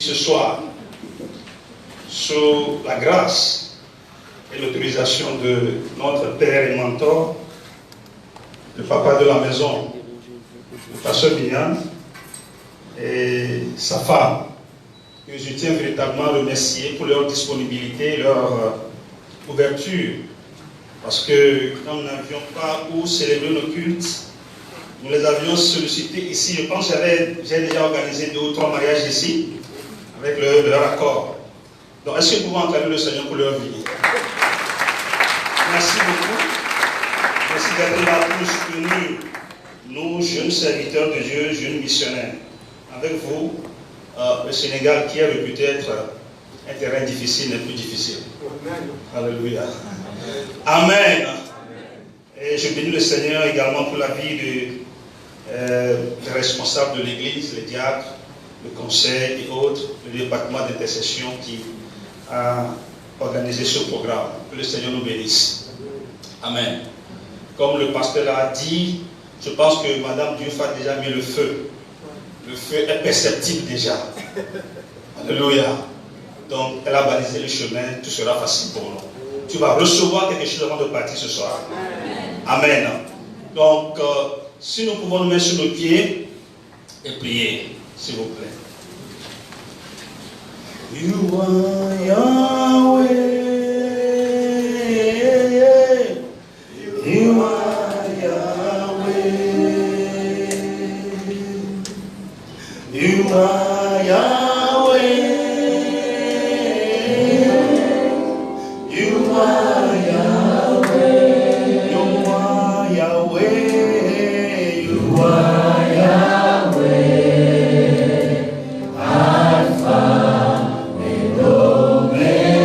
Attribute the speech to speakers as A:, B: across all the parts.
A: Ce soir, sous la grâce et l'autorisation de notre Père et Mentor, le papa de la maison, le pasteur Bian, et sa femme, que je tiens véritablement à remercier pour leur disponibilité, leur ouverture, parce que quand nous n'avions pas où célébrer nos cultes, nous les avions sollicités ici. Je pense que j'ai déjà organisé 2 ou 3 mariages ici, avec leur accord. Donc, est-ce que nous pouvons acclamer le Seigneur pour leur vie? Merci beaucoup. Merci d'être là pour soutenir nous, jeunes serviteurs de Dieu, jeunes missionnaires. Avec vous, le Sénégal, qui est réputé être un terrain difficile, n'est plus difficile. Alléluia. Amen. Et je bénis le Seigneur également pour la vie des responsables de l'Église, les diacres, le conseil et autres, le département d'intercession qui a organisé ce programme. Que le Seigneur nous bénisse. Amen. Comme le pasteur l'a dit, je pense que Madame Diouf a déjà mis le feu. Le feu est perceptible déjà. Alléluia. Donc, elle a balisé le chemin, tout sera facile pour nous. Tu vas recevoir quelque chose avant de partir ce soir. Amen. Donc, si nous pouvons nous mettre sur nos pieds et prier, s'il vous plaît. You are Yahweh. You are Yahweh. You are Yahweh. You are Yahweh. You are Yahweh. You are Yahweh. Alpha and Omega.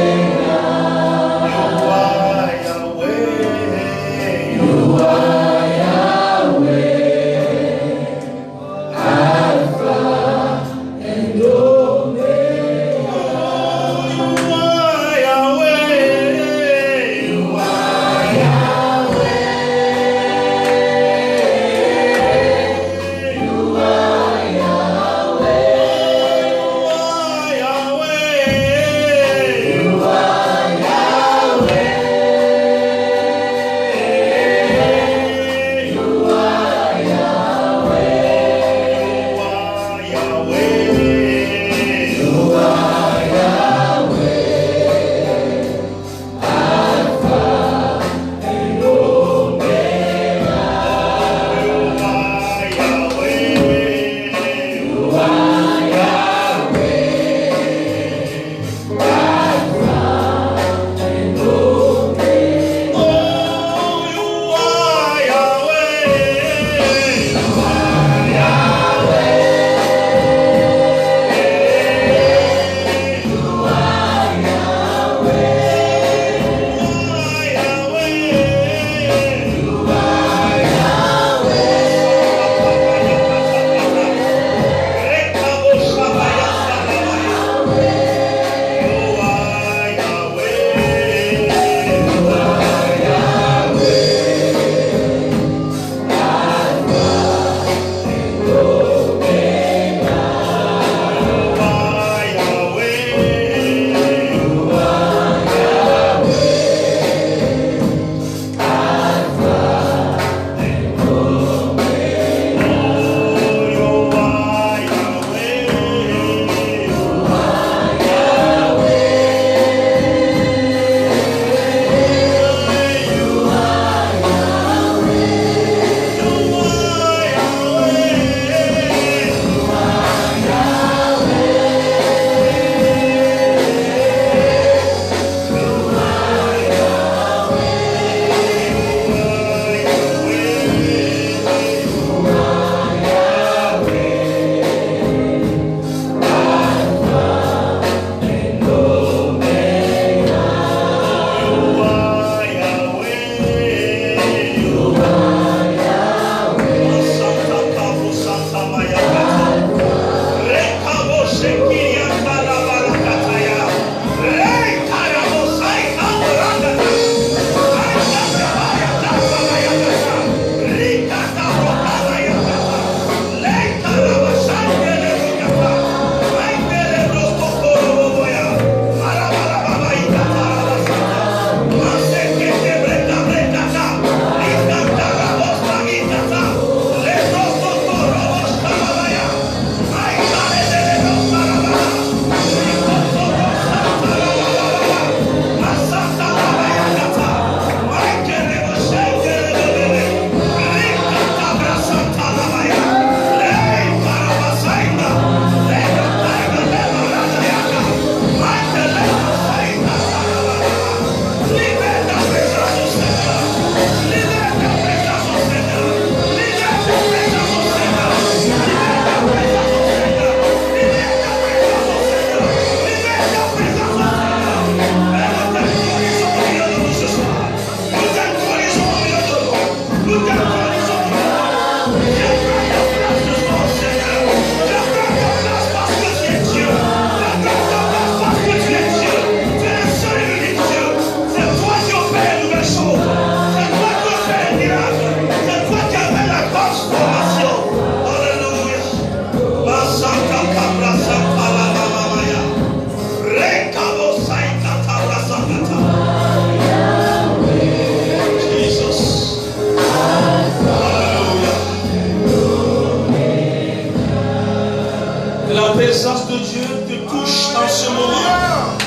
A: Dieu te touche en ce moment.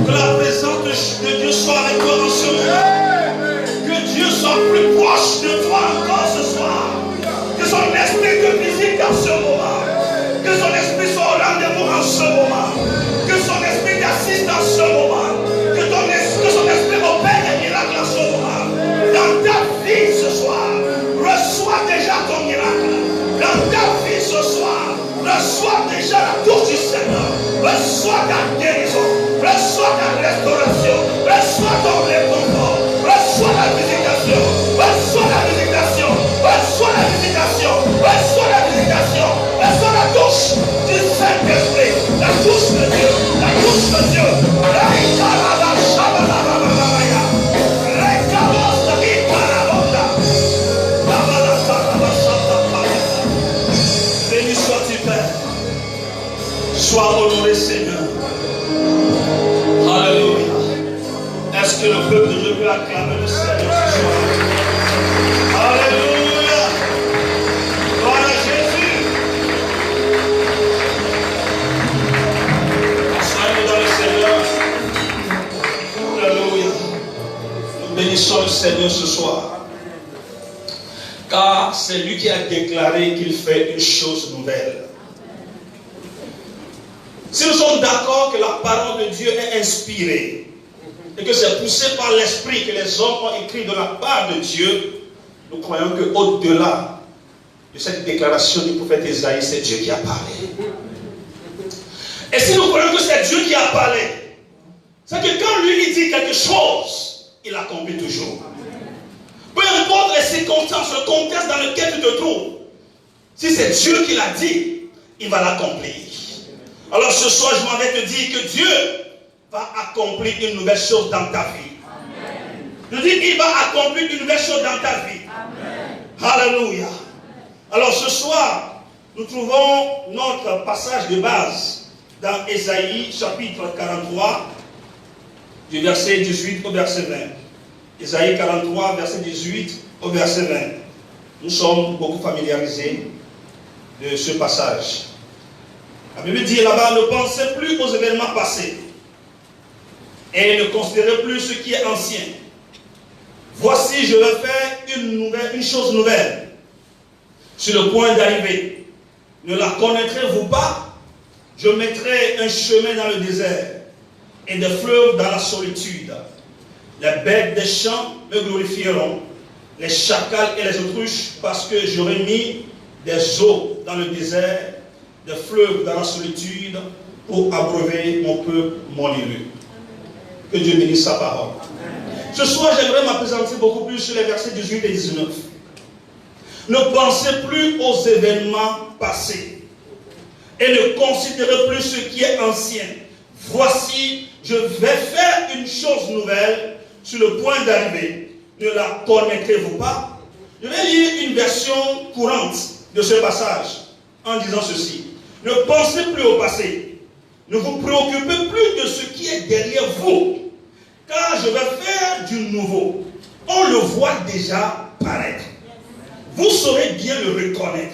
A: Que la présence de Dieu soit avec toi en ce moment. Que Dieu soit plus proche de toi encore ce soir. Que son esprit te visite en ce moment. Que son esprit soit au rendez-vous en ce moment. Que son esprit t'assiste en ce moment. Que son esprit opère des miracles en ce moment. Dans ta vie ce soir, reçois déjà ton miracle. Dans ta vie ce soir, reçois déjà la touche du Seigneur. Reçois ta guérison. Reçois ta restauration. Reçois ton réconfort. Reçois la visitation. Reçois la visitation. Reçois la visitation. Reçois la visitation. Reçois la touche du Saint-Esprit. La touche de Dieu. La touche de Dieu. Béni sois-tu, Père. Sois honoré, Seigneur. Alléluia. Est-ce que le peuple de Dieu peut acclamer le Seigneur ce soir? Alléluia. Gloire à Jésus. Soyez dans le Seigneur. Alléluia. Nous bénissons le Seigneur ce soir. Car c'est lui qui a déclaré qu'il fait une chose nouvelle. Si nous sommes d'accord que la parole de Dieu est inspirée et que c'est poussé par l'Esprit que les hommes ont écrit de la part de Dieu, nous croyons qu'au-delà de cette déclaration du prophète Esaïe, c'est Dieu qui a parlé. Et si nous croyons que c'est Dieu qui a parlé, c'est que quand lui dit quelque chose, il accomplit toujours. Peu importe les circonstances, le contexte dans lequel tu te trouves, si c'est Dieu qui l'a dit, il va l'accomplir. Alors ce soir, je m'en vais te dire que Dieu va accomplir une nouvelle chose dans ta vie. Amen. Je dis, il va accomplir une nouvelle chose dans ta vie. Amen. Alléluia. Alors ce soir, nous trouvons notre passage de base dans Ésaïe chapitre 43, du verset 18 au verset 20. Ésaïe 43, verset 18 au verset 20. Nous sommes beaucoup familiarisés de ce passage. La Bible dit là-bas, ne pensez plus aux événements passés et ne considérez plus ce qui est ancien. Voici, je vais faire une chose nouvelle sur le point d'arriver. Ne la connaîtrez-vous pas? Je mettrai un chemin dans le désert et des fleuves dans la solitude. Les bêtes des champs me glorifieront, les chacals et les autruches, parce que j'aurai mis des eaux dans le désert, des fleuves dans la solitude, pour abreuver mon peuple, mon élu. Que Dieu bénisse sa parole. Ce soir, j'aimerais m'appesantir beaucoup plus sur les versets 18 et 19. Ne pensez plus aux événements passés et ne considérez plus ce qui est ancien. Voici, je vais faire une chose nouvelle sur le point d'arriver. Ne la connaîtrez-vous pas? Je vais lire une version courante de ce passage en disant ceci. Ne pensez plus au passé. Ne vous préoccupez plus de ce qui est derrière vous. Car je vais faire du nouveau. On le voit déjà paraître. Vous saurez bien le reconnaître.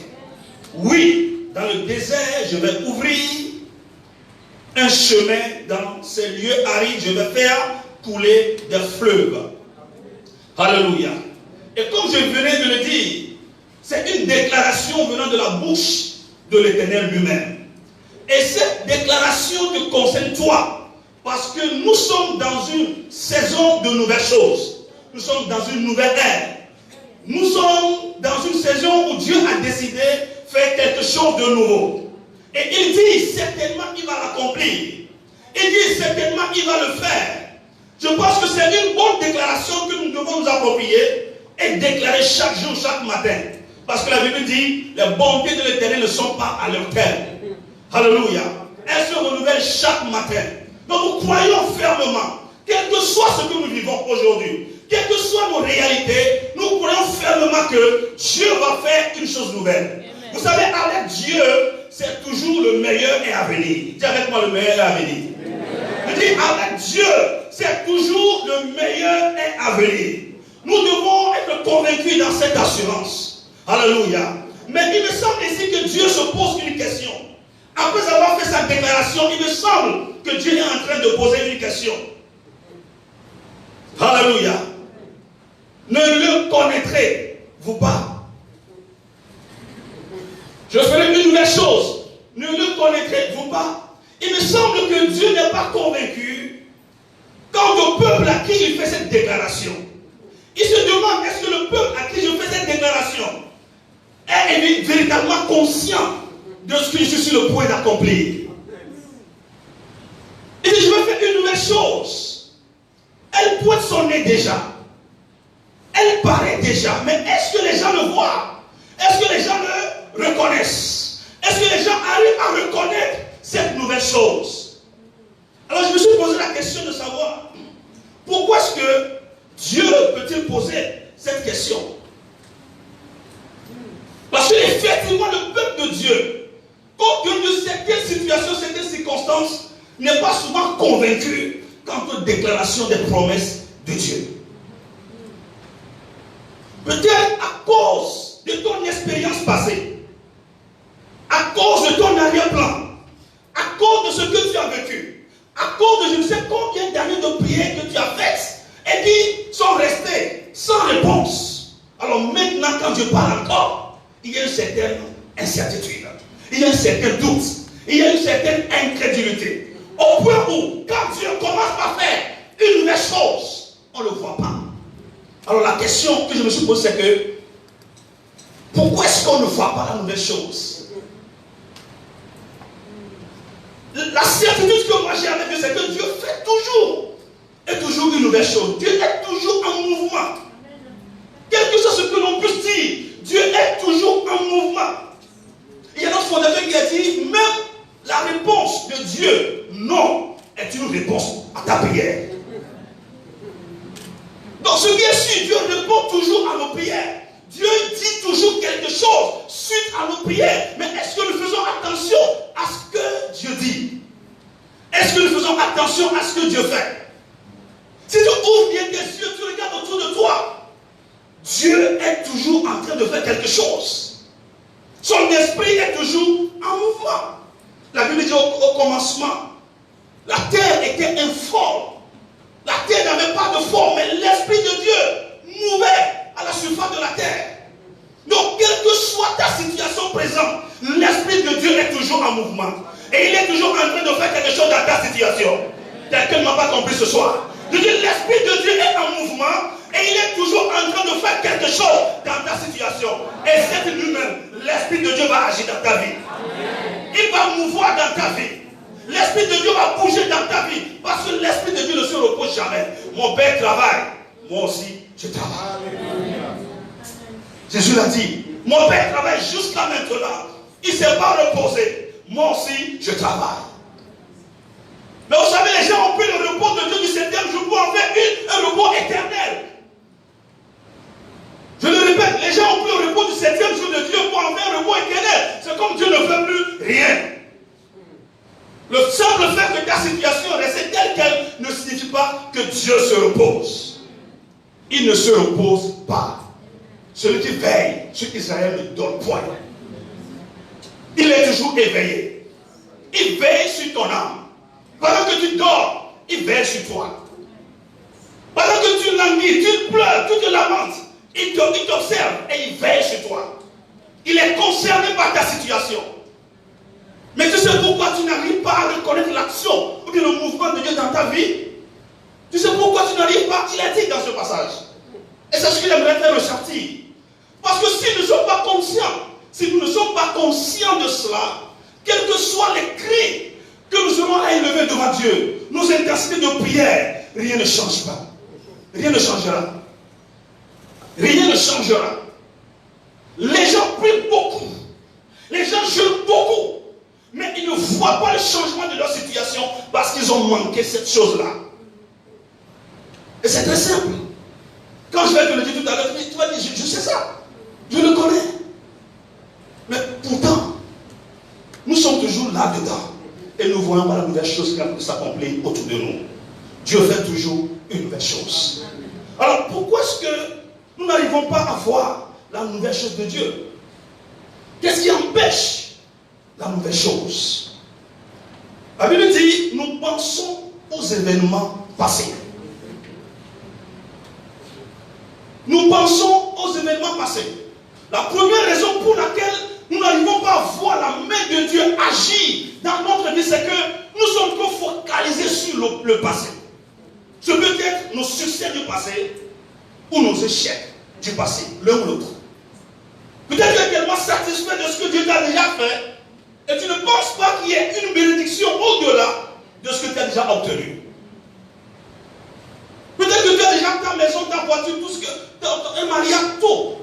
A: Oui, dans le désert, je vais ouvrir un chemin dans ces lieux arides. Je vais faire couler des fleuves. Alléluia. Et comme je venais de le dire, c'est une déclaration venant de la bouche de l'Éternel lui-même. Et cette déclaration te concerne toi, parce que nous sommes dans une saison de nouvelles choses. Nous sommes dans une nouvelle ère. Nous sommes dans une saison où Dieu a décidé de faire quelque chose de nouveau. Et il dit certainement qu'il va l'accomplir. Il dit certainement qu'il va le faire. Je pense que c'est une bonne déclaration que nous devons nous approprier et déclarer chaque jour, chaque matin. Parce que la Bible dit, les bontés de l'Éternel ne sont pas à leur terme. Alléluia. Elles se renouvellent chaque matin. Donc nous croyons fermement, quel que soit ce que nous vivons aujourd'hui, quelles que soient nos réalités, nous croyons fermement que Dieu va faire une chose nouvelle. Amen. Vous savez, avec Dieu, c'est toujours le meilleur est à venir. Dis avec moi, le meilleur est à venir. Je dis, avec Dieu, c'est toujours le meilleur est à venir. Nous devons être convaincus dans cette assurance. Alléluia. Mais il me semble ici que Dieu se pose une question. Après avoir fait sa déclaration, il me semble que Dieu est en train de poser une question. Alléluia. Ne le connaîtrez-vous pas? Je ferai une nouvelle chose. Ne le connaîtrez-vous pas? Il me semble que Dieu n'est pas convaincu quant au peuple à qui il fait cette déclaration. Il se demande, est-ce que le peuple à qui je fais cette déclaration est véritablement conscient de ce que je suis sur le point d'accomplir? Il dit, je vais faire une nouvelle chose. Elle pointe son nez déjà. Elle paraît déjà. Mais est-ce que les gens le voient? Est-ce que les gens le reconnaissent? Est-ce que les gens arrivent à reconnaître cette nouvelle chose? Alors je me suis posé la question de savoir, pourquoi est-ce que Dieu peut-il poser cette question? Parce que effectivement le peuple de Dieu, compte tenu de certaines situations, certaines circonstances, n'est pas souvent convaincu quant aux déclarations des promesses de Dieu. Peut-être à cause de ton expérience passée, à cause de ton arrière-plan, à cause de ce que tu as vécu, à cause de je ne sais combien d'années de prières que tu as faites et qui sont restées sans réponse. Alors maintenant, quand Dieu parle encore, il y a une certaine incertitude, il y a un certain doute, il y a une certaine incrédulité. Au point où, quand Dieu commence par faire une nouvelle chose, on ne le voit pas. Alors la question que je me suis posée, c'est que pourquoi est-ce qu'on ne voit pas la nouvelle chose? La certitude que moi j'ai avec Dieu, c'est que Dieu fait toujours une nouvelle chose. Dieu est toujours en mouvement. Quel que soit ce que l'on puisse dire, Dieu est toujours en mouvement. Il y a notre fondateur qui a dit, même la réponse de Dieu, non, est une réponse à ta prière. Donc ce qui est sûr, Dieu répond toujours à nos prières. Dieu dit toujours quelque chose suite à nos prières. Mais est-ce que nous faisons attention à ce que Dieu dit? Est-ce que nous faisons attention à ce que Dieu fait? Si tu ouvres bien tes yeux, tu regardes autour de toi, Dieu est toujours en train de faire quelque chose. Son esprit est toujours en mouvement. La Bible dit au commencement, la terre était informe. La terre n'avait pas de forme, mais l'Esprit de Dieu mouvait à la surface de la terre. Donc, quelle que soit ta situation présente, l'Esprit de Dieu est toujours en mouvement. Et il est toujours en train de faire quelque chose dans ta situation. Quelqu'un ne m'a pas compris ce soir. Je dis, l'Esprit de Dieu est en mouvement et il est toujours en train de faire quelque chose dans ta situation. Et c'est lui-même, l'Esprit de Dieu va agir dans ta vie. Il va mouvoir dans ta vie. L'Esprit de Dieu va bouger dans ta vie. Parce que l'Esprit de Dieu ne se repose jamais. Mon Père travaille. Moi aussi, je travaille. Jésus l'a dit. Mon Père travaille jusqu'à maintenant. Il ne s'est pas reposé. Moi aussi, je travaille. Mais vous savez, les gens ont pris le repos de Dieu du 7e jour pour en faire un repos éternel. Je le répète, les gens ont pris le repos du 7e jour de Dieu pour en faire un repos éternel. C'est comme Dieu ne fait plus rien. Le simple fait que ta situation reste telle qu'elle ne signifie pas que Dieu se repose. Il ne se repose pas. Celui qui veille sur Israël ne dort point. Il est toujours éveillé. Il veille sur ton âme. Pendant que tu dors, il veille sur toi. Pendant que tu languis, tu pleures, tu te lamentes, il t'observe et il veille sur toi. Il est concerné par ta situation. Mais tu sais pourquoi tu n'arrives pas à reconnaître l'action ou bien le mouvement de Dieu dans ta vie? Tu sais pourquoi tu n'arrives pas? Il est dit dans ce passage. Et c'est ce qu'il aimerait faire ressortir. Parce que si nous ne sommes pas conscients, si nous ne sommes pas conscients de cela, quels que soient les cris que nous aurons à élever devant Dieu, nos intensités de prière, rien ne change pas. Rien ne changera. Rien ne changera. Les gens prient beaucoup. Les gens jeûnent beaucoup. Mais ils ne voient pas le changement de leur situation parce qu'ils ont manqué cette chose-là. Et c'est très simple. Quand je vais te le dire tout à l'heure, tu vas dire, je sais ça. Je le connais. Mais pourtant, nous sommes toujours là-dedans. Et nous voyons pas la nouvelle chose qui s'accomplit autour de nous. Dieu fait toujours une nouvelle chose. Alors pourquoi est-ce que nous n'arrivons pas à voir la nouvelle chose de Dieu? Qu'est-ce qui empêche
B: la nouvelle chose. La Bible dit, nous pensons aux événements passés. Nous pensons aux événements passés. La première raison pour laquelle nous n'arrivons pas à voir la main de Dieu agir dans notre vie, c'est que nous sommes trop focalisés sur le passé. Ce peut être nos succès du passé ou nos échecs du passé, l'un ou l'autre. Peut-être que tu es tellement satisfait de ce que Dieu t'a déjà fait et tu ne penses pas qu'il y ait une bénédiction au-delà de ce que tu as déjà obtenu. Peut-être que tu as déjà ta maison, ta voiture, tout ce que un mariage, tout.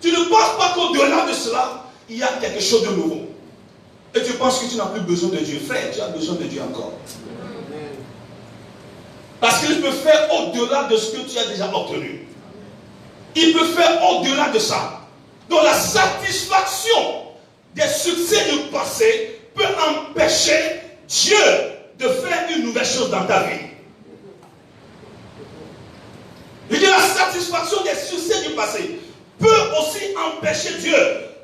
B: Tu ne penses pas qu'au-delà de cela, il y a quelque chose de nouveau. Et tu penses que tu n'as plus besoin de Dieu. Frère, tu as besoin de Dieu encore. Parce qu'il peut faire au-delà de ce que tu as déjà obtenu. Il peut faire au-delà de ça. Donc la satisfaction des succès du passé peut empêcher Dieu de faire une nouvelle chose dans ta vie. Je dis la satisfaction des succès du passé peut aussi empêcher Dieu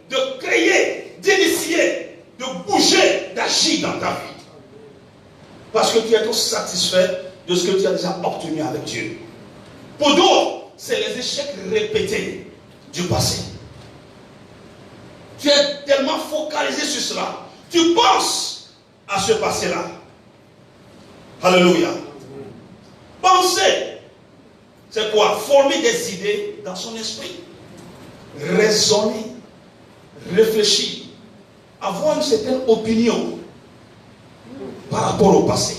B: de créer, d'initier, de bouger, d'agir dans ta vie. Parce que tu es trop satisfait de ce que tu as déjà obtenu avec Dieu. Pour d'autres, c'est les échecs répétés du passé. Tu es tellement focalisé sur cela. Tu penses à ce passé-là. Alléluia. Penser, c'est quoi? Former des idées dans son esprit. Raisonner, réfléchir, avoir une certaine opinion par rapport au passé.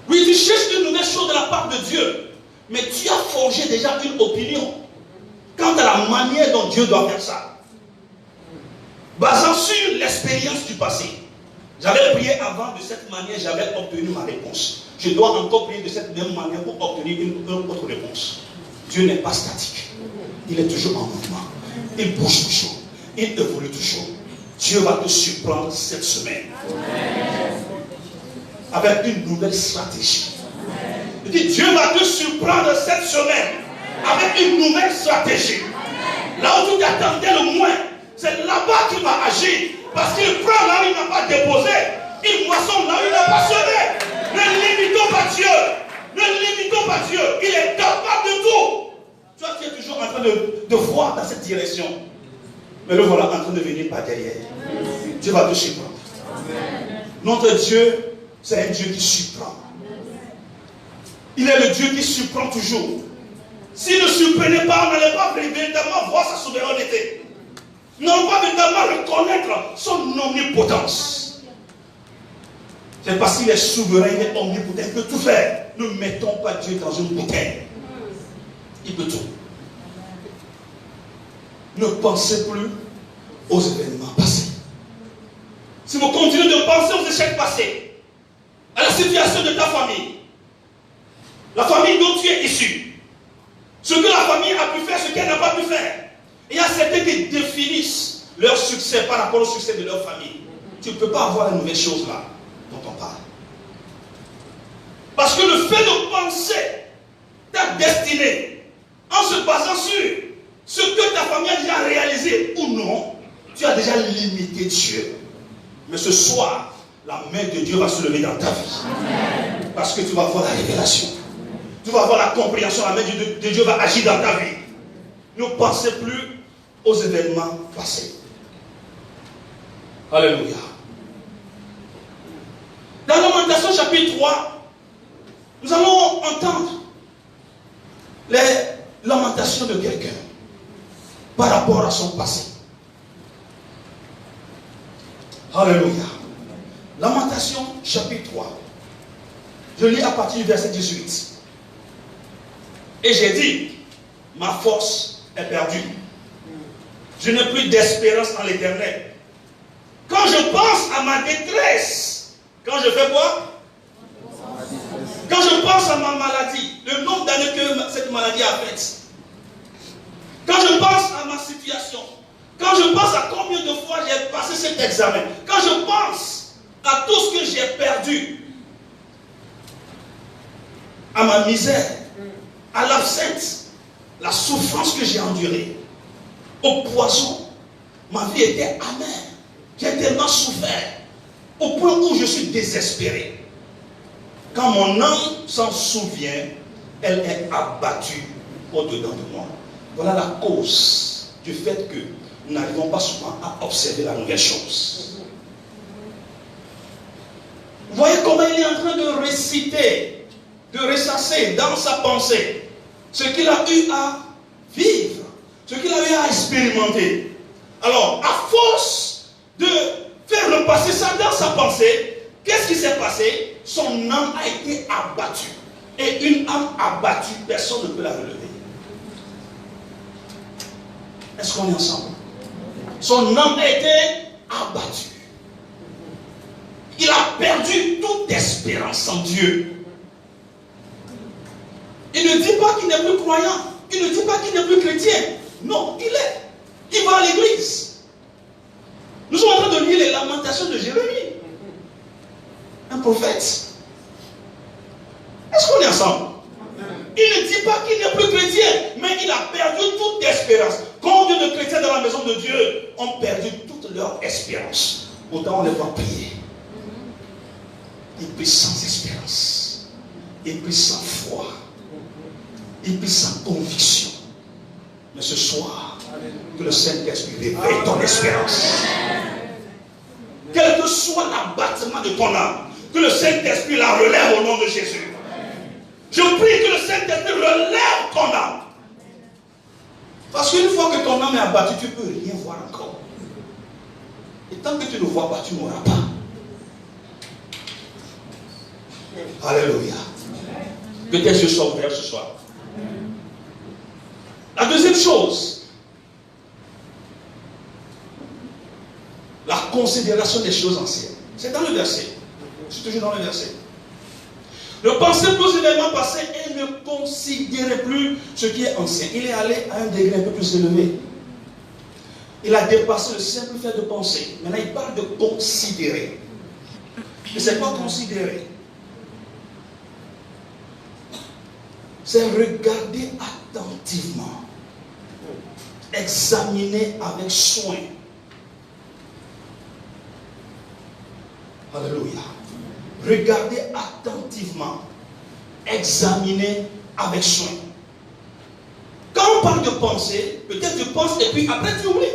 B: Oui, tu cherches de nouvelles choses de la part de Dieu, mais tu as forgé déjà une opinion quant à la manière dont Dieu doit faire ça. Basant sur l'expérience du passé. J'avais prié avant de cette manière, j'avais obtenu ma réponse. Je dois encore prier de cette même manière pour obtenir une autre réponse. Dieu n'est pas statique. Il est toujours en mouvement. Il bouge toujours. Il évolue toujours. Dieu va te surprendre cette semaine. Avec une nouvelle stratégie. Je dis, Dieu va te surprendre cette semaine. Avec une nouvelle stratégie. Là où tu t'attendais le moins, c'est là-bas qu'il va agir. Parce qu'il prend là où il n'a pas déposé. Il moissonne là où il n'a pas semé. Ne limitons pas Dieu. Ne limitons pas Dieu. Il est capable de tout. Toi, tu es toujours en train de voir dans cette direction. Mais le voilà en train de venir par derrière. Dieu va te surprendre. Notre Dieu, c'est un Dieu qui surprend. Il est le Dieu qui surprend toujours. S'il ne surprenait pas, on n'allait pas véritablement voir sa souveraineté. Nous n'allons pas véritablement reconnaître son omnipotence. C'est parce qu'il est souverain, il est omnipotent, il peut tout faire. Ne mettons pas Dieu dans une bouteille. Il peut tout. Ne pensez plus aux événements passés. Si vous continuez de penser aux échecs passés, à la situation de ta famille, la famille dont tu es issu, ce que la famille a pu faire, ce qu'elle n'a pas pu faire, il y a certains qui définissent leur succès par rapport au succès de leur famille. Tu ne peux pas avoir la nouvelle chose là dont on parle. Parce que le fait de penser ta destinée en se basant sur ce que ta famille a déjà réalisé ou non, tu as déjà limité Dieu. Mais ce soir, la main de Dieu va se lever dans ta vie. Amen. Parce que tu vas avoir la révélation. Tu vas avoir la compréhension, la main de Dieu va agir dans ta vie. Ne pensez plus aux événements passés. Alléluia. Dans Lamentation chapitre 3, nous allons entendre les lamentations de quelqu'un par rapport à son passé. Alléluia. Lamentation chapitre 3. Je lis à partir du verset 18. Et j'ai dit, ma force est perdue. Je n'ai plus d'espérance en l'Éternel. Quand je pense à ma détresse, quand je fais quoi? Quand je pense à ma maladie, le nombre d'années que cette maladie a fait. Quand je pense à ma situation, quand je pense à combien de fois j'ai passé cet examen, quand je pense à tout ce que j'ai perdu, à ma misère, à l'absence, la souffrance que j'ai endurée, au poison, ma vie était amère. J'ai tellement souffert au point où je suis désespéré. Quand mon âme s'en souvient, elle est abattue au-dedans de moi. Voilà la cause du fait que nous n'arrivons pas souvent à observer la nouvelle chose. Vous voyez comment il est en train de réciter, de ressasser dans sa pensée ce qu'il a eu à vivre, ce qu'il a eu à expérimenter. Alors, à force de faire repasser ça dans sa pensée, qu'est-ce qui s'est passé? Son âme a été abattue. Et une âme abattue, personne ne peut la relever. Est-ce qu'on est ensemble? Son âme a été abattue. Il a perdu toute espérance en Dieu. Il ne dit pas qu'il n'est plus croyant. Il ne dit pas qu'il n'est plus chrétien. Non, il est. Il va à l'église. Nous sommes en train de lire les lamentations de Jérémie. Un prophète. Est-ce qu'on est ensemble? Il ne dit pas qu'il n'est plus chrétien, mais il a perdu toute espérance. Combien de chrétiens dans la maison de Dieu ont perdu toute leur espérance? Autant on les voit prier. Ils prient sans espérance. Ils prient sans foi. Ils prient sans conviction. Mais ce soir, que le Saint-Esprit réveille ton espérance. Quel que soit l'abattement de ton âme, que le Saint-Esprit la relève au nom de Jésus. Je prie que le Saint-Esprit relève ton âme. Parce qu'une fois que ton âme est abattue, tu ne peux rien voir encore. Et tant que tu ne vois pas, tu n'auras pas. Alléluia. Que tes yeux soient ouverts ce soir. La deuxième chose, la considération des choses anciennes. C'est dans le verset. C'est toujours dans le verset. Ne pensez plus aux événements passés et ne considérez plus ce qui est ancien. Il est allé à un degré un peu plus élevé. Il a dépassé le simple fait de penser. Maintenant, il parle de considérer. Mais c'est pas considérer. C'est regarder attentivement. Examiner avec soin. Alléluia. Regardez attentivement. Examiner avec soin. Quand on parle de penser, peut-être tu penses et puis après tu oublies.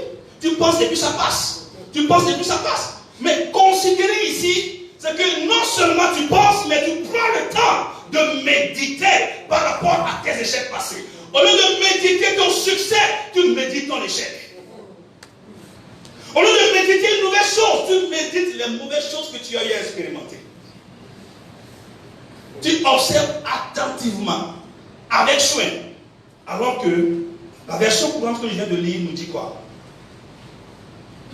B: Tu penses et puis ça passe. Tu penses et puis ça passe. Mais considérer ici, c'est que non seulement tu penses, mais tu prends le temps de méditer par rapport à tes échecs passés. Au lieu de méditer ton succès, tu médites ton échec. Au lieu de méditer une nouvelle chose, tu médites les mauvaises choses que tu as eu à expérimenter. Tu observes attentivement, avec soin. Alors que la version courante que je viens de lire nous dit quoi?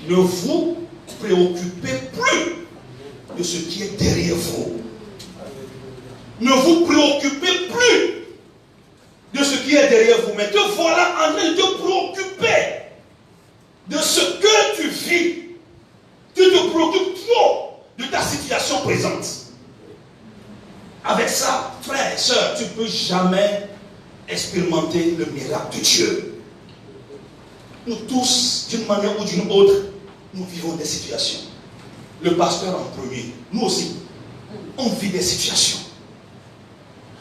B: Ne vous préoccupez plus de ce qui est derrière vous. Ne vous préoccupez plus de ce qui est derrière vous. Mais te voilà en train de te préoccuper de ce que tu vis. Tu te préoccupes trop de ta situation présente. Avec ça, frère et soeur, tu ne peux jamais expérimenter le miracle de Dieu. Nous tous, d'une manière ou d'une autre, nous vivons des situations. Le pasteur en premier, nous aussi, on vit des situations.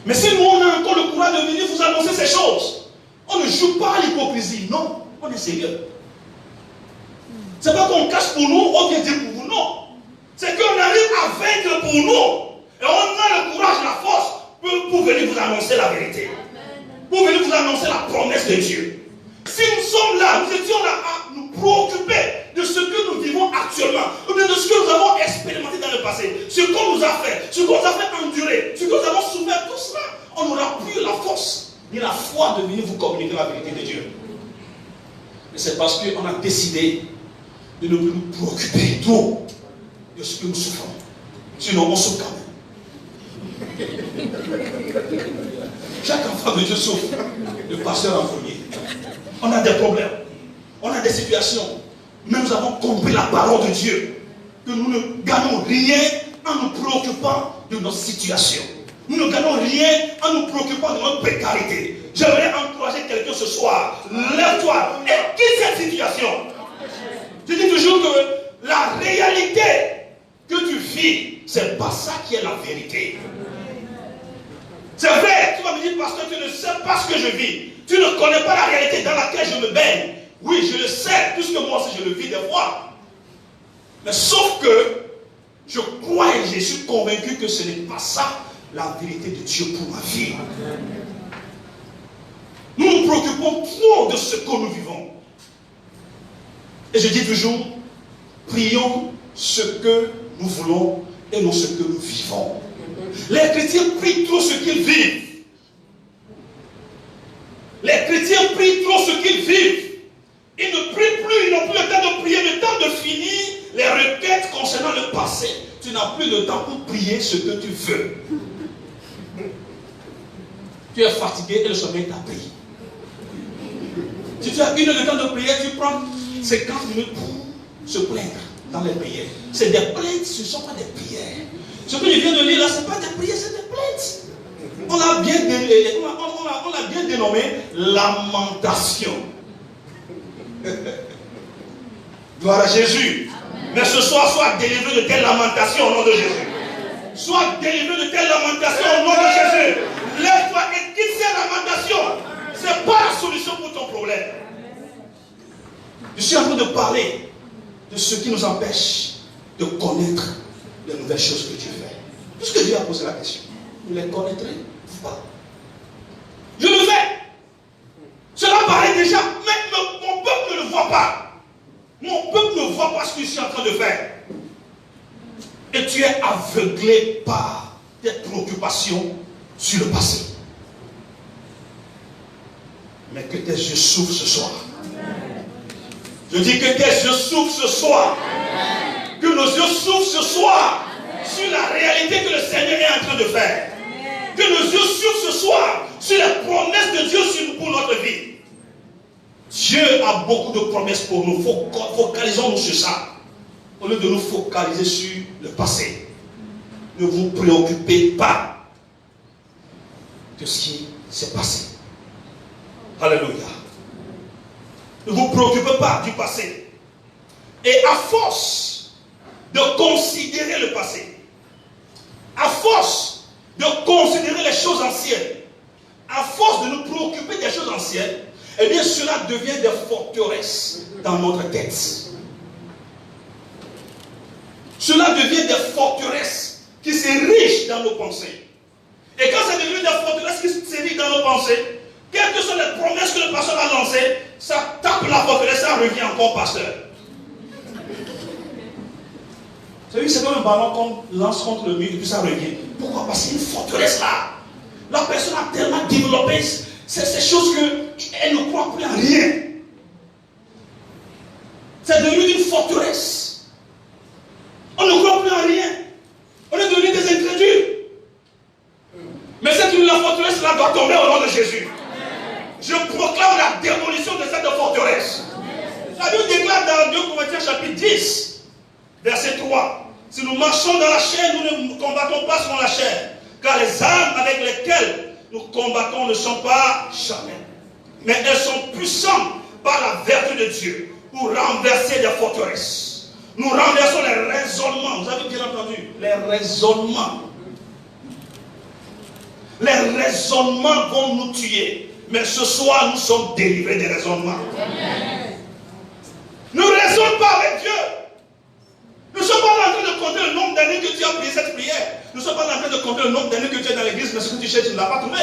B: Mais si nous, on a encore le courage de venir vous annoncer ces choses, on ne joue pas à l'hypocrisie, non, on est sérieux. C'est pas qu'on cache pour nous, on vient dire pour vous, non. C'est qu'on arrive à vaincre pour nous. Et on a le courage, la force pour venir vous annoncer la vérité. Pour venir vous annoncer la promesse de Dieu. Si nous sommes là, nous étions là à nous préoccuper de ce que nous vivons actuellement, ou bien de ce que nous avons expérimenté dans le passé, ce qu'on nous a fait, ce qu'on nous a fait endurer, ce que nous avons souffert, tout cela, on n'aura plus la force ni la foi de venir vous communiquer la vérité de Dieu. Mais c'est parce qu'on a décidé de ne plus nous préoccuper trop de ce que nous souffrons. Sinon, on souffre quand même. Chaque enfant de Dieu souffre. Le pasteur en premier. On a des problèmes. On a des situations. Mais nous avons compris la parole de Dieu. Que nous ne gagnons rien en nous préoccupant de notre situation. Nous ne gagnons rien en nous préoccupant de notre précarité. J'aimerais encourager quelqu'un ce soir. Lève-toi et quitte cette situation. Je dis toujours que la réalité que tu vis, c'est pas ça qui est la vérité. C'est vrai, tu vas me dire, pasteur, tu ne sais pas ce que je vis. Tu ne connais pas la réalité dans laquelle je me baigne. Oui, je le sais, puisque moi aussi je le vis des fois. Mais sauf que je crois et je suis convaincu que ce n'est pas ça la vérité de Dieu pour ma vie. Nous nous préoccupons trop de ce que nous vivons. Et je dis toujours, prions ce que nous voulons et non ce que nous vivons. Les chrétiens prient trop ce qu'ils vivent. Les chrétiens prient trop ce qu'ils vivent. Ils ne prient plus, ils n'ont plus le temps de prier, le temps de finir les requêtes concernant le passé. Tu n'as plus le temps pour prier ce que tu veux. Tu es fatigué et le sommeil t'a pris. Si tu as une heure de temps de prière, tu prends 50 minutes pour se plaindre dans les prières. C'est des plaintes, ce ne sont pas des prières. Ce que je viens de lire là, ce n'est pas des prières, c'est des plaintes. On l'a bien dénommé lamentation. Gloire à Jésus. Amen. Mais ce soir, sois délivré de telle lamentation au nom de Jésus. Sois délivré de telle lamentation au nom de Jésus. Lève-toi et quitte ces lamentations. Ce n'est pas la solution pour ton problème. Je suis en train de parler de ce qui nous empêche de connaître les nouvelles choses que Dieu fait. Puisque Dieu a posé la question, vous les connaîtrez pas. Je le fais. Cela paraît déjà, mais mon peuple ne le voit pas. Mon peuple ne voit pas ce que je suis en train de faire. Et tu es aveuglé par tes préoccupations sur le passé. Mais que tes yeux s'ouvrent ce soir. Je dis que tes yeux s'ouvrent ce soir. Que nos yeux s'ouvrent ce soir sur la réalité que le Seigneur est en train de faire. Que nos yeux s'ouvrent ce soir sur les promesses de Dieu pour notre vie. Dieu a beaucoup de promesses pour nous. Focalisons-nous sur ça. Au lieu de nous focaliser sur le passé. Ne vous préoccupez pas de ce qui s'est passé. Alléluia. Ne vous préoccupez pas du passé. Et à force de considérer le passé, à force de considérer les choses anciennes, à force de nous préoccuper des choses anciennes, eh bien cela devient des forteresses dans notre tête. Cela devient des forteresses qui s'érigent dans nos pensées. Et quand ça devient des forteresses qui s'érigent dans nos pensées, quelles que soient les promesses que le pasteur a lancées, ça tape la forteresse, ça revient encore pasteur. Vous savez, c'est comme un ballon qu'on lance contre le mur et puis ça revient. Pourquoi? Parce qu'il y a une forteresse là. La personne a tellement développé ces choses qu'elle ne croit plus à rien. C'est devenu une forteresse. On ne croit plus à rien. On est devenu des incrédules. Mais la forteresse là doit tomber au nom de Jésus. Je proclame la démolition de cette forteresse. La Bible déclare dans 2 Corinthiens chapitre 10, verset 3. Si nous marchons dans la chair, nous ne combattons pas selon la chair. Car les armes avec lesquelles nous combattons ne sont pas charnelles. Mais elles sont puissantes par la vertu de Dieu pour renverser des forteresses. Nous renversons les raisonnements. Vous avez bien entendu, les raisonnements. Les raisonnements vont nous tuer. Mais ce soir, nous sommes délivrés des raisonnements. Ne raisonne pas avec Dieu. Nous ne sommes pas en train de compter le nombre d'années que tu as prié cette prière. Nous ne sommes pas en train de compter le nombre d'années que tu es dans l'église, mais ce que tu cherches, tu ne l'as pas trouvé.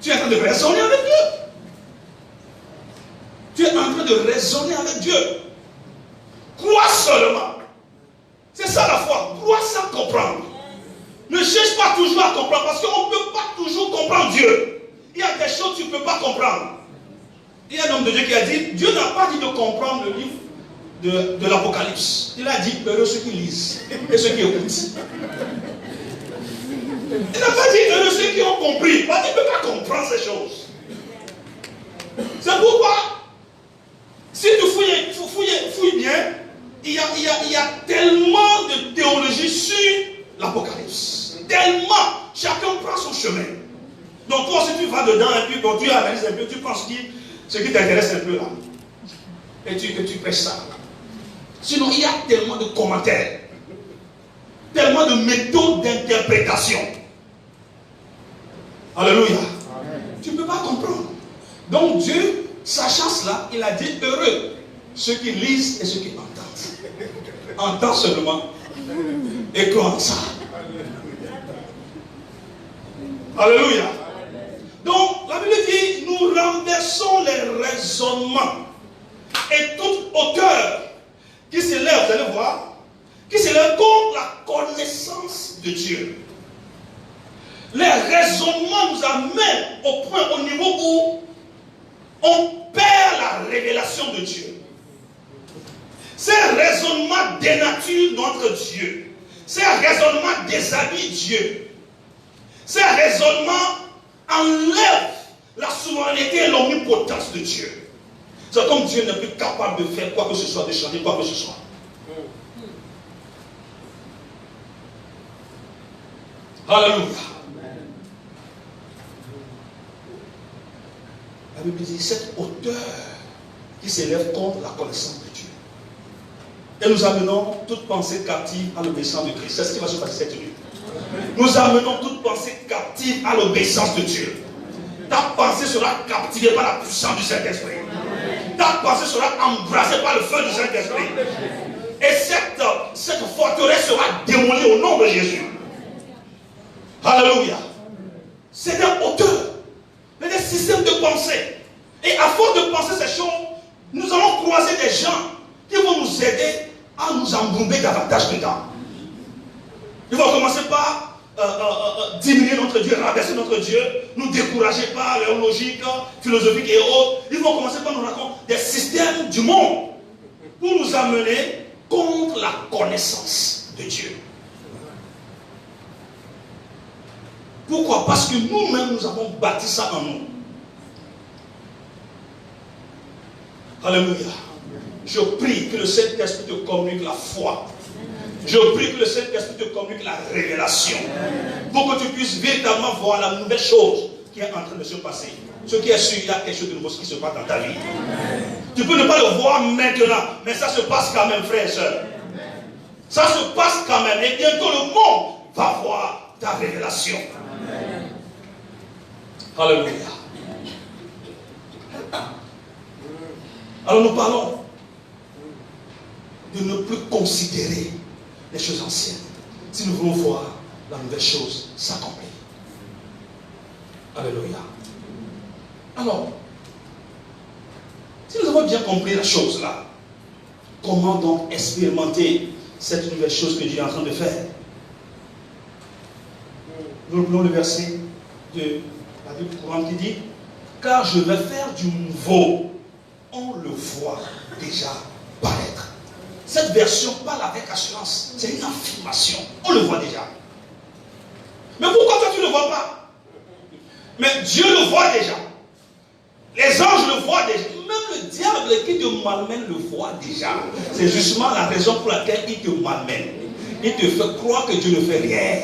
B: Tu es en train de raisonner avec Dieu. Tu es en train de raisonner avec Dieu. Crois seulement. C'est ça la foi. Crois sans comprendre. Ne cherche pas toujours à comprendre, parce qu'on ne peut pas toujours comprendre Dieu. Il y a des choses que tu ne peux pas comprendre. Il y a un homme de Dieu qui a dit, Dieu n'a pas dit de comprendre le livre de l'Apocalypse. Il a dit, heureux ceux qui lisent et ceux qui écoutent. Il n'a pas dit, heureux ceux qui ont compris. Parce qu'il ne peut pas comprendre ces choses. C'est pourquoi, si tu fouilles bien, il y a tellement de théologie sur l'Apocalypse. Tellement. Chacun prend son chemin. Donc toi, si tu vas dedans et puis bon, tu analyses un peu, tu penses ce qui t'intéresse un peu là. Et tu prêches ça. Sinon, il y a tellement de commentaires, tellement de méthodes d'interprétation. Alléluia. Tu ne peux pas comprendre. Donc Dieu, sachant cela, il a dit heureux ceux qui lisent et ceux qui entendent. Entends seulement et crois en ça. Alléluia. Donc la Bible dit, nous renversons les raisonnements et toute hauteur qui s'élève, vous allez voir, qui s'élève contre la connaissance de Dieu. Les raisonnements nous amènent au niveau où on perd la révélation de Dieu. Ces raisonnements dénaturent notre Dieu. Ces raisonnements déshabillent Dieu. Ces raisonnements enlèvent la souveraineté et l'omnipotence de Dieu. C'est comme Dieu n'est plus capable de faire quoi que ce soit, de changer quoi que ce soit. Alléluia. La Bible dit cette hauteur qui s'élève contre la connaissance de Dieu. Et nous amenons toute pensée captive à l'obéissance de Christ. C'est ce qui va se passer cette nuit. Nous amenons toute pensée captive à l'obéissance de Dieu. Ta pensée sera captivée par la puissance du Saint-Esprit. Ta pensée sera embrassée par le feu du Saint-Esprit. Et cette forteresse sera démolie au nom de Jésus. Alléluia. C'est des hauteurs, des systèmes de pensée. Et à force de penser ces choses, nous allons croiser des gens qui vont nous aider à nous embrouiller davantage dedans. Ils vont commencer par diminuer notre Dieu, rabaisser notre Dieu, nous décourager par leur logique philosophique et autres. Ils vont commencer par nous raconter des systèmes du monde pour nous amener contre la connaissance de Dieu. Pourquoi? Parce que nous-mêmes, nous avons bâti ça en nous. Alléluia. Je prie que le Saint-Esprit te communique la foi. Je prie que le Saint-Esprit te communique la révélation. Pour que tu puisses véritablement voir la nouvelle chose qui est en train de se passer. Ce qui est sûr, il y a quelque chose de nouveau qui se passe dans ta vie. Tu peux ne pas le voir maintenant, mais ça se passe quand même, frère et soeur. Ça se passe quand même. Et bientôt le monde va voir ta révélation. Alléluia. Alors nous parlons de ne plus considérer les choses anciennes si nous voulons voir la nouvelle chose s'accomplir. Alléluia. Alors, si nous avons bien compris la chose là, comment donc expérimenter cette nouvelle chose que Dieu est en train de faire? Nous prenons le verset de la Bible courante qui dit: car je vais faire du nouveau, on le voit déjà paraître. Cette version parle avec assurance, c'est une affirmation, on le voit déjà. Mais pourquoi toi tu ne le vois pas? Mais Dieu le voit déjà. Les anges le voient déjà. Même le diable qui te malmène le voit déjà. C'est justement la raison pour laquelle il te malmène. Il te fait croire que Dieu ne fait rien.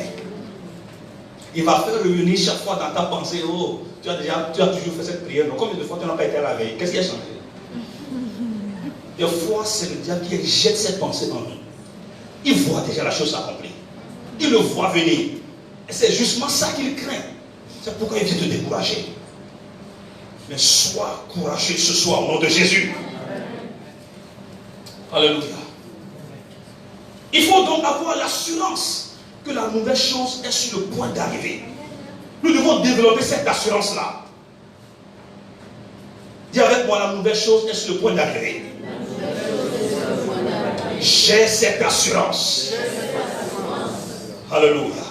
B: Il va faire revenir chaque fois dans ta pensée: oh, tu as toujours fait cette prière. Donc combien de fois tu n'as pas été à la veille? Qu'est-ce qui a changé? Des fois, c'est le diable qui jette cette pensée dans nous. Il voit déjà la chose s'accomplir. Il le voit venir. Et c'est justement ça qu'il craint. C'est pourquoi il vient te décourager. Mais sois courageux ce soir au nom de Jésus. Alléluia. Il faut donc avoir l'assurance que la nouvelle chose est sur le point d'arriver. Nous devons développer cette assurance-là. Dis avec moi: la nouvelle chose est sur le point d'arriver. J'ai cette assurance. Alléluia.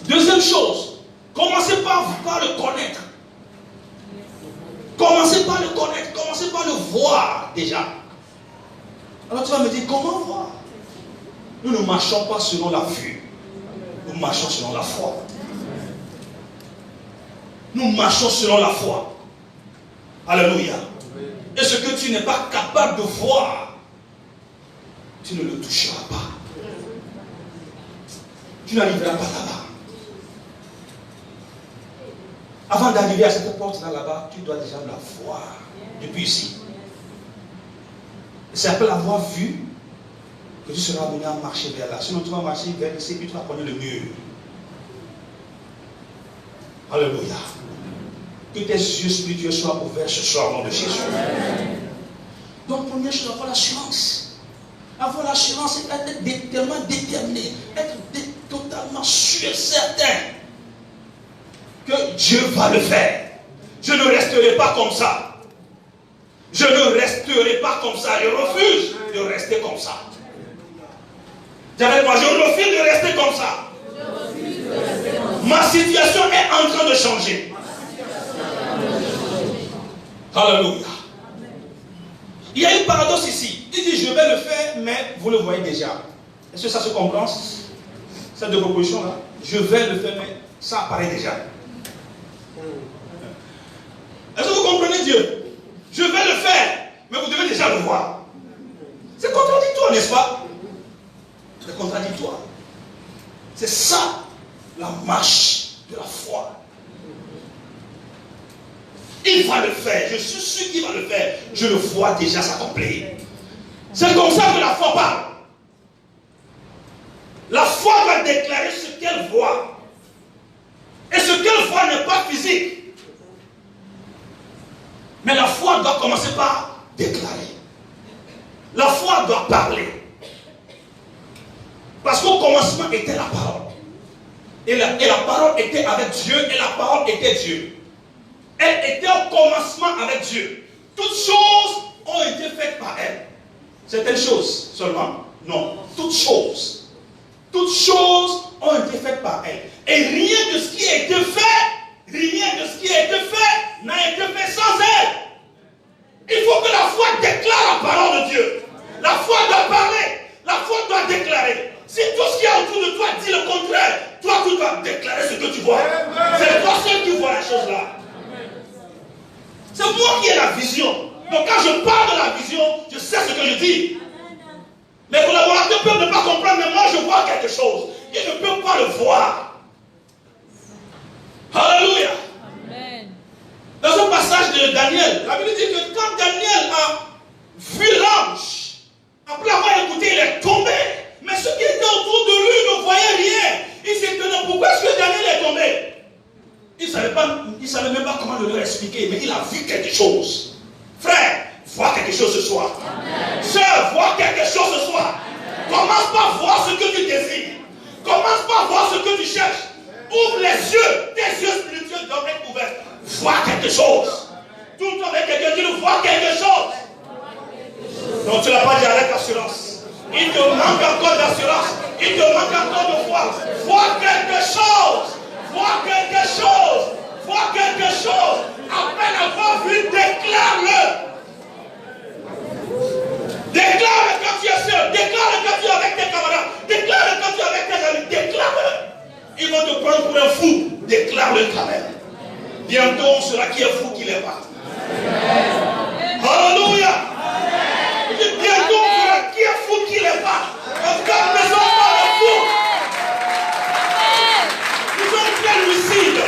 B: Deuxième chose, commencez par le connaître. Commencez par le connaître, commencez par le voir déjà. Alors tu vas me dire: comment voir? Nous ne marchons pas selon la vue, nous marchons selon la foi. Nous marchons selon la foi. Alléluia. Et ce que tu n'es pas capable de voir, tu ne le toucheras pas. Tu n'arriveras pas là-bas. Avant d'arriver à cette porte là-bas, tu dois déjà la voir depuis ici. C'est après l'avoir vu que tu seras amené à marcher vers là. Sinon, tu vas marcher vers ici et puis tu vas connaître le mur. Alléluia. Que tes yeux spirituels soient ouverts ce soir au nom de Jésus. Donc, première chose, avoir l'assurance. Avoir l'assurance, c'est être tellement déterminé, être totalement sûr et certain que Dieu va le faire. Je ne resterai pas comme ça. Je ne resterai pas comme ça. Je refuse de rester comme ça. Dis avec moi, je refuse de rester comme ça. Ma situation est en train de changer. Alléluia. Il y a un paradoxe ici. Il dit, je vais le faire, mais vous le voyez déjà. Est-ce que ça se comprend? Cette deux propositions-là. Je vais le faire, mais ça apparaît déjà. Est-ce que vous comprenez Dieu? Je vais le faire, mais vous devez déjà le voir. C'est contradictoire, n'est-ce pas? C'est contradictoire. C'est ça, la marche de la foi. Il va le faire. Je suis sûr qu'il va le faire. Je le vois déjà s'accomplir. C'est comme ça que la foi parle. La foi va déclarer ce qu'elle voit. Et ce qu'elle voit n'est pas physique. Mais la foi doit commencer par déclarer. La foi doit parler. Parce qu'au commencement était la parole. Et la parole était avec Dieu et la parole était Dieu. Elle était au commencement avec Dieu. Toutes choses ont été faites par elle. Certaines choses seulement. Non. Toutes choses. Toutes choses ont été faites par elle. Et rien de ce qui a été fait, n'a été fait sans elle. Il faut que la foi déclare la parole de Dieu. La foi doit parler. La foi doit déclarer. Si tout ce qui est autour de toi dit le contraire, toi tu dois déclarer ce que tu vois. C'est toi seul qui vois la chose là. C'est moi qui ai la vision. Donc quand je parle de la vision, je sais ce que je dis. Mes collaborateurs peuvent ne pas comprendre, mais moi je vois quelque chose. Ils ne peuvent pas le voir. Alléluia. Amen. Dans un passage de Daniel, la Bible dit que quand Daniel a vu l'ange, après avoir écouté, il est tombé. Mais ceux qui étaient autour de lui ne voyaient rien. Ils s'étonnaient. Pourquoi est-ce que Daniel est tombé? Il ne savait même pas comment le leur expliquer, mais il a vu quelque chose. Frère, vois quelque chose ce soir. Amen. Sœur, vois quelque chose ce soir. Amen. Commence par voir ce que tu désires. Commence par voir ce que tu cherches. Ouvre les yeux. Tes yeux spirituels doivent être ouverts. Vois quelque chose. Tout le temps avec quelqu'un qui voit quelque chose. Donc tu ne l'as pas dit avec assurance. Il te manque encore d'assurance. Il te manque encore de foi. Vois quelque chose. Vois quelque chose. Vois quelque chose. Après l'avoir vu, déclare-le. Déclare-le quand tu es seul. Déclare-le quand tu es avec tes camarades. Déclare-le quand tu es avec tes amis. Déclare-le. Ils vont te prendre pour un fou. Déclare-le quand même. Bientôt on sera qui est fou, qui n'est pas. Alléluia. Bientôt on sera qui est fou, qui n'est pas. En tout cas, nous ne sommes pas les fous. Nous sommes très lucides.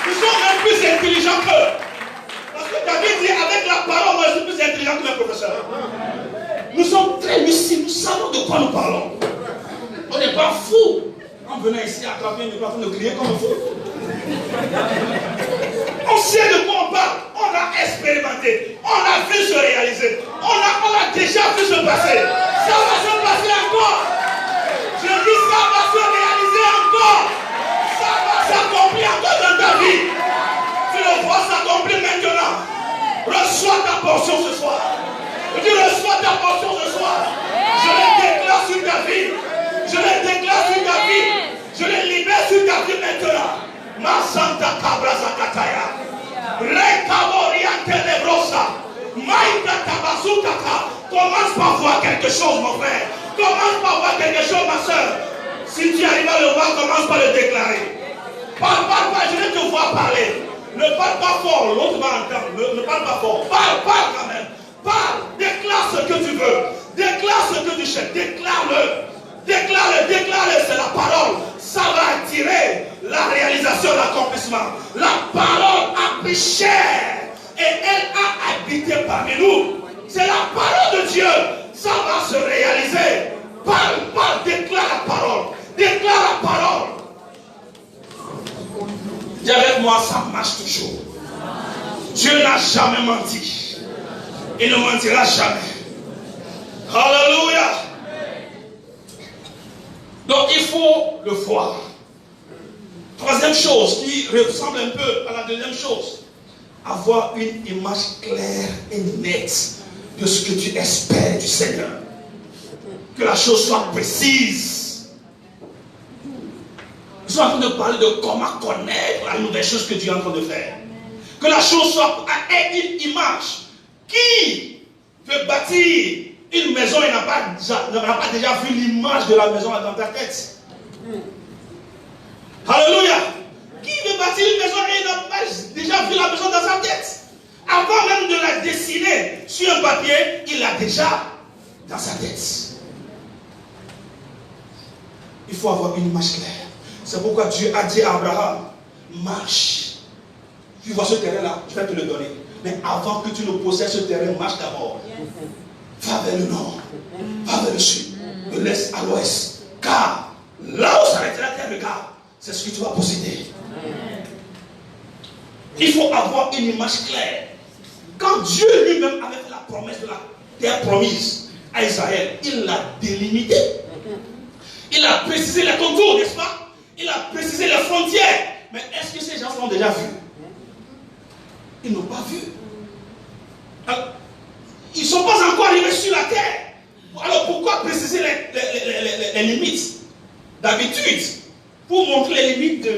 B: Nous sommes même plus intelligents qu'eux. Parce que David dit, avec la parole, moi je suis plus intelligent que mes professeurs. Nous sommes très lucides, nous savons de quoi nous parlons. On n'est pas fous. En venant ici à attraper un microphone de crier comme un fou. On sait de quoi on parle. On a expérimenté. On a vu se réaliser. On a déjà vu se passer. Ça va se passer encore. Je dis ça va se réaliser encore. Ça va s'accomplir encore dans ta vie. Tu le vois s'accomplir maintenant. Reçois ta portion ce soir. Je dis reçois ta portion ce soir. Je le déclare sur ta vie. Je le déclare sur ta vie. Je le libère sur ta vie maintenant. Ma Santa Cabra Zakataya. Rekaboriante Lebrosa. Maïka Tabasutaka. Commence par voir quelque chose, mon frère. Commence par voir quelque chose, ma soeur. Si tu arrives à le voir, commence par le déclarer. Parle, je vais te voir parler. Ne parle pas fort, l'autre va entendre. Ne parle pas fort. Parle quand même. Parle, déclare ce que tu veux. Déclare ce que tu cherches. Déclare-le. Déclare-le, c'est la parole. Ça va attirer la réalisation, l'accomplissement. La parole a pris chair et elle a habité parmi nous. C'est la parole de Dieu. Ça va se réaliser. Parle, parle, déclare la parole. Déclare la parole. Dis avec moi, ça marche toujours. Dieu n'a jamais menti. Il ne mentira jamais. Alléluia. Donc il faut le voir. Troisième chose qui ressemble un peu à la deuxième chose. Avoir une image claire et nette de ce que tu espères du Seigneur. Que la chose soit précise. Ils sont en train de parler de comment connaître la nouvelle chose que Dieu est en train de faire. Que la chose soit une image. Qui veut bâtir une maison et n'a pas déjà vu l'image de la maison dans ta tête? Alléluia. Qui veut bâtir une maison et n'a pas déjà vu la maison dans sa tête? Avant même de la dessiner sur un papier, il l'a déjà dans sa tête. Il faut avoir une image claire. C'est pourquoi Dieu a dit à Abraham, marche. Tu vois ce terrain-là, je vais te le donner. Mais avant que tu ne possèdes ce terrain, marche d'abord. Va vers le nord, va vers le sud, de l'est à l'ouest. Car là où s'arrêtera tes regards, c'est ce que tu vas posséder. Il faut avoir une image claire. Quand Dieu lui-même avait fait la promesse de la terre promise à Israël, il l'a délimité. Il a précisé les contours, n'est-ce pas? Il a précisé les frontières. Mais est-ce que ces gens l'ont déjà vu? Ils n'ont pas vu. Alors, ils ne sont pas encore arrivés sur la terre. Alors pourquoi préciser les limites? D'habitude, pour montrer les limites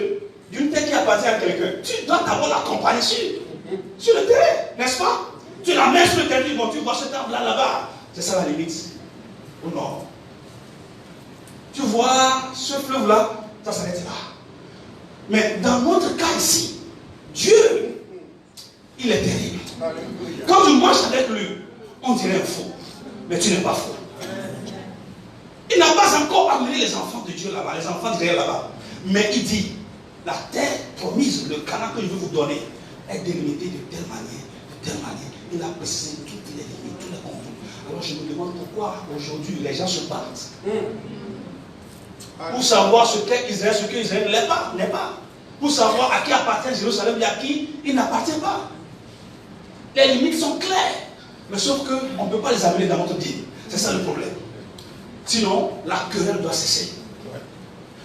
B: d'une terre qui appartient à quelqu'un, tu dois d'abord l'accompagner sur le terrain, n'est-ce pas? Tu la mets sur le terrain, bon, tu vois cet arbre-là, là-bas. C'est ça la limite. Ou non? Tu vois ce fleuve-là, ça s'arrête là. Mais dans notre cas ici, Dieu, il est terrible. Quand tu marches avec lui, on dirait un fou. Mais tu n'es pas fou. Il n'a pas encore amené les enfants de Dieu là-bas, les enfants d'Israël là-bas. Mais il dit, la terre promise, le Canaan que je veux vous donner, est délimitée de telle manière, de telle manière. Il a précisé toutes les limites, tous les contours. Alors je me demande pourquoi aujourd'hui les gens se battent. Pour savoir ce qu'est Israël, ce qu'Israël n'est pas. Pour savoir à qui appartient Jérusalem et à qui il n'appartient pas. Les limites sont claires. Mais sauf qu'on ne peut pas les amener dans notre Bible. C'est ça le problème. Sinon, la querelle doit cesser.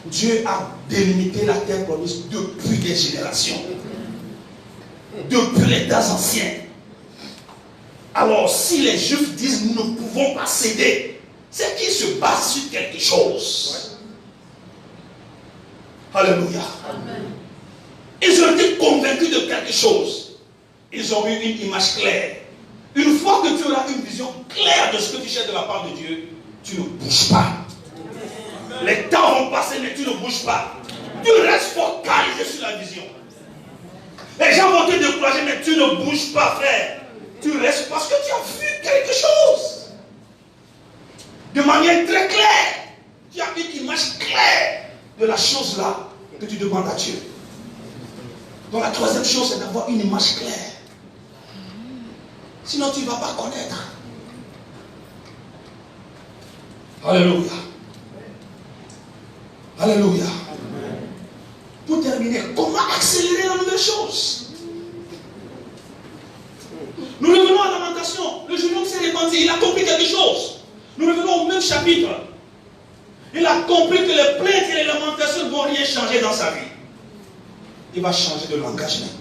B: Dieu a délimité la terre promise depuis des générations. Depuis les temps anciens. Alors, si les Juifs disent nous ne pouvons pas céder, c'est qu'ils se basent sur quelque chose. Alléluia. Amen. Ils ont été convaincus de quelque chose. Ils ont eu une image claire. Une fois que tu auras une vision claire de ce que tu cherches de la part de Dieu, tu ne bouges pas. Les temps vont passer, mais tu ne bouges pas. Tu restes focalisé sur la vision. Les gens vont te décourager, mais tu ne bouges pas, frère. Tu restes parce que tu as vu quelque chose. De manière très claire. Tu as une image claire de la chose là que tu demandes à Dieu. Donc la troisième chose, c'est d'avoir une image claire. Sinon, tu ne vas pas connaître. Alléluia. Alléluia. Pour terminer, comment accélérer la nouvelle chose? Nous revenons à la lamentation. Le jeune homme s'est répandu, il a compris quelque chose. Nous revenons au même chapitre. Il a compris que les plaintes et les lamentations ne vont rien changer dans sa vie. Il va changer de langage maintenant.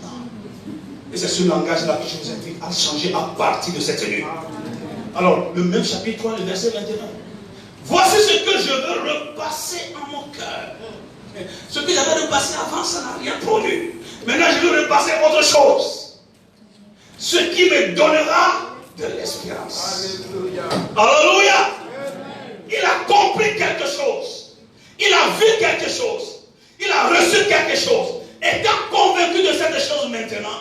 B: Et c'est ce langage-là que je vous invite à changer à partir de cette nuit. Alors, le même chapitre 3, le verset 21. Voici ce que je veux repasser en mon cœur. Ce que j'avais repassé avant, ça n'a rien produit. Maintenant, je veux repasser autre chose. Ce qui me donnera de l'espérance. Alléluia. Alléluia. Il a compris quelque chose. Il a vu quelque chose. Il a reçu quelque chose. Étant convaincu de cette chose maintenant,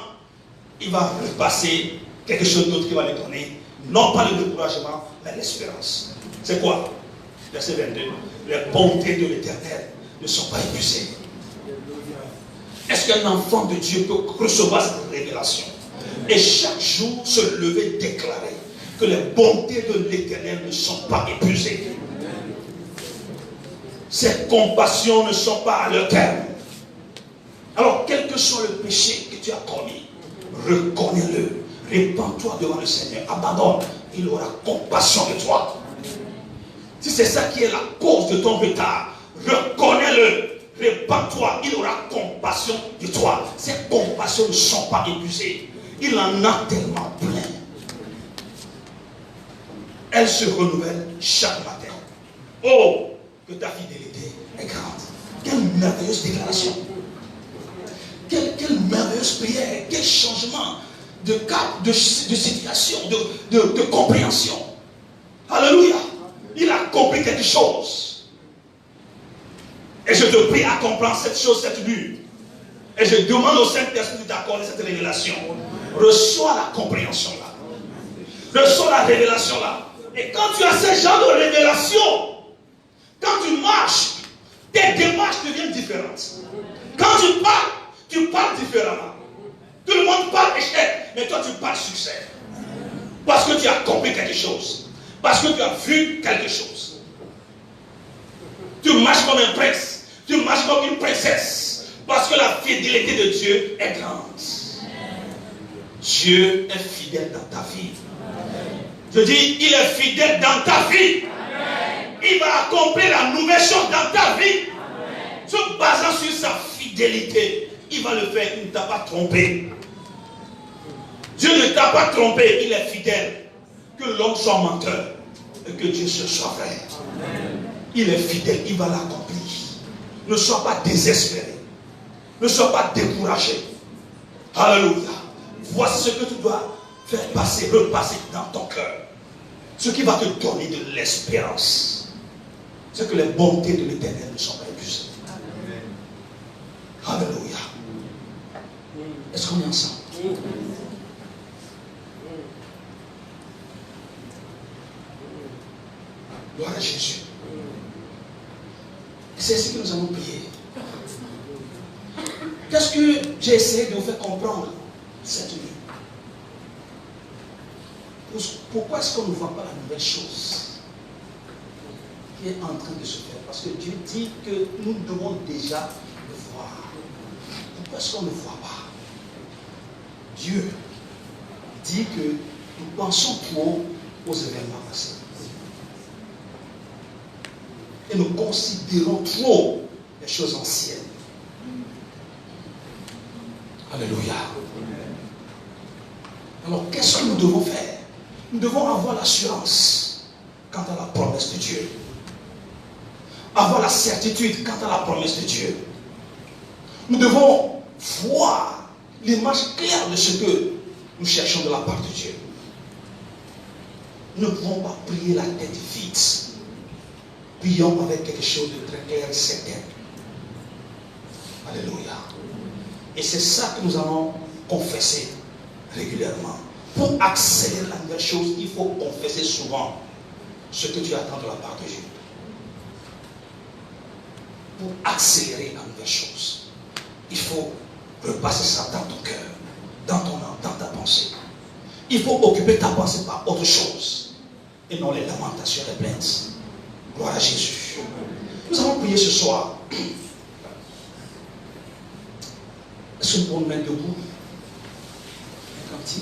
B: il va repasser quelque chose d'autre qui va lui donner, non pas le découragement, mais l'espérance. C'est quoi? Verset 22. Les bontés de l'Éternel ne sont pas épuisées. Est-ce qu'un enfant de Dieu peut recevoir cette révélation et chaque jour se lever, déclarer que les bontés de l'Éternel ne sont pas épuisées. Ses compassions ne sont pas à leur terme. Alors, quel que soit le péché que tu as commis, reconnais-le. Répands-toi devant le Seigneur. Abandonne. Il aura compassion de toi. Si c'est ça qui est la cause de ton retard, reconnais-le. Répands-toi. Il aura compassion de toi. Ses compassions ne sont pas épuisées. Il en a tellement plein. Elle se renouvelle chaque matin. Oh, que ta fidélité est grande. Quelle merveilleuse déclaration. Quelle merveilleuse prière. Quel changement de cap, de situation, de compréhension. Alléluia. Il a compris quelque chose. Et je te prie à comprendre cette chose cette nuit. Et je demande au Saint-Esprit de t'accorder cette révélation. Reçois la compréhension là. Reçois la révélation là. Et quand tu as ce genre de révélation, quand tu marches, tes démarches deviennent différentes. Quand tu parles différemment. Tout le monde parle échec, mais toi tu parles succès. Parce que tu as compris quelque chose. Parce que tu as vu quelque chose. Tu marches comme un prince. Tu marches comme une princesse. Parce que la fidélité de Dieu est grande. Dieu est fidèle dans ta vie. Je dis, il est fidèle dans ta vie. Il va accomplir la nouvelle chose dans ta vie. Se basant sur sa fidélité, il va le faire. Il ne t'a pas trompé. Dieu ne t'a pas trompé. Il est fidèle. Que l'homme soit menteur et que Dieu se soit vrai. Il est fidèle. Il va l'accomplir. Ne sois pas désespéré. Ne sois pas découragé. Alléluia. Voici ce que tu dois faire passer, repasser dans ton cœur. Ce qui va te donner de l'espérance. C'est que les bontés de l'Éternel ne sont pas épuisées. Alléluia. Est-ce qu'on est ensemble? Gloire à Jésus. C'est ce que nous allons prier. Qu'est-ce que j'ai essayé de vous faire comprendre cette nuit? Pourquoi est-ce qu'on ne voit pas la nouvelle chose qui est en train de se faire? Parce que Dieu dit que nous devons déjà le voir. Pourquoi est-ce qu'on ne voit pas? Dieu dit que nous pensons trop aux événements passés. Et nous considérons trop les choses anciennes. Alléluia. Alors, qu'est-ce que nous devons faire? Nous devons avoir l'assurance quant à la promesse de Dieu. Avoir la certitude quant à la promesse de Dieu. Nous devons voir l'image claire de ce que nous cherchons de la part de Dieu. Nous ne pouvons pas prier la tête vide. Prions avec quelque chose de très clair et certain. Alléluia. Et c'est ça que nous allons confesser régulièrement. Pour accélérer la nouvelle chose, il faut confesser souvent ce que tu attends de la part de Dieu. Pour accélérer la nouvelle chose, il faut repasser ça dans ton cœur, dans ton âme, dans ta pensée. Il faut occuper ta pensée par autre chose et non les lamentations, les plaintes. Gloire à Jésus. Nous allons prier ce soir. Est-ce que nous pouvons nous mettre debout? Un cantique.